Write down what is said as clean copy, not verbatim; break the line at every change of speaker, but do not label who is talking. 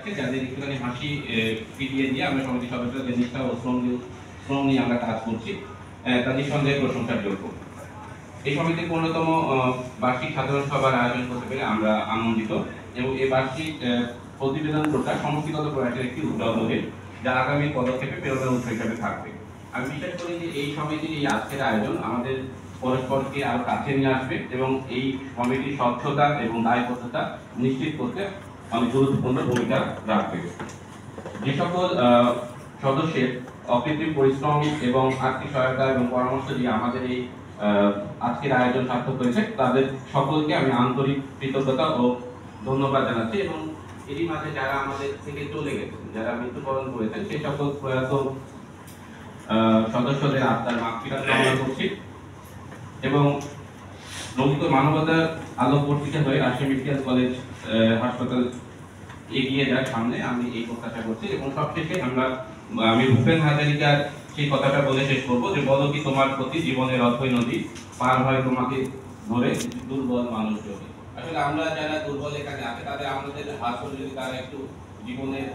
থাকে যাদের একটুখানি হাসি ফিরিয়ে দিয়ে আমরা সমিতির সদস্যরা যে নিষ্ঠা ও শ্রম নিয়ে আমরা কাজ করছি তা নিঃসন্দেহে প্রশংসার যোগ্য। এই সমিতির অন্যতম বার্ষিক সাধারণ সভার আয়োজন করতে পেরে আমরা আনন্দিত এবং এই বার্ষিক প্রতিবেদন প্রকাশ সমষ্টিগত প্রয়াসের একটি উদ্যোগে যা আগামী পদক্ষেপে প্রেরণার উৎস হিসাবে থাকবে। আমি বিশ্বাস করি যে এই সমিতির এই আজকের আয়োজন আমাদের পরস্পরকে আরো কাছে নিয়ে আসবে এবং এই কমিটির স্বচ্ছতা এবং দায়বদ্ধতা নিশ্চিত করতে অনেক গুরুত্বপূর্ণ ভূমিকা রাখবে। যে সকল সদস্যের অকৃত্রিম পরিশ্রম এবং আর্থিক সহায়তা এবং পরামর্শ দিয়ে আমাদের এই আজকের আয়োজন সার্থক হয়েছে তাদের সকলকে আমি আন্তরিক কৃতজ্ঞতা ও ধন্যবাদ জানাচ্ছি এবং এরই মাঝে যারা আমাদের থেকে চলে গেছেন, যারা মৃত্যুবরণ করেছেন সেই সকল প্রয়াত সদস্যদের আত্মার মাগফিরাত কামনা করছি এবং লৌকিক মানবতার আলোক বর্তিকা হয়ে রাজশাহী মেডিকেল কলেজ হাসপাতাল এগিয়ে যাওয়ার সামনে আমি এই প্রত্যাশা করছি এবং সবশেষে আমি ভূপেন হাজারিকার সেই কথাটা বলে শেষ করবো যে বলো কি তোমার প্রতি জীবনের অথই নদী পার হয় তোমাকে ধরে দুর্বল মানুষ যদি। আসলে আমরা যারা দুর্বল এখানে আছে তাদের আমাদের হাত যদি তারা একটু জীবনের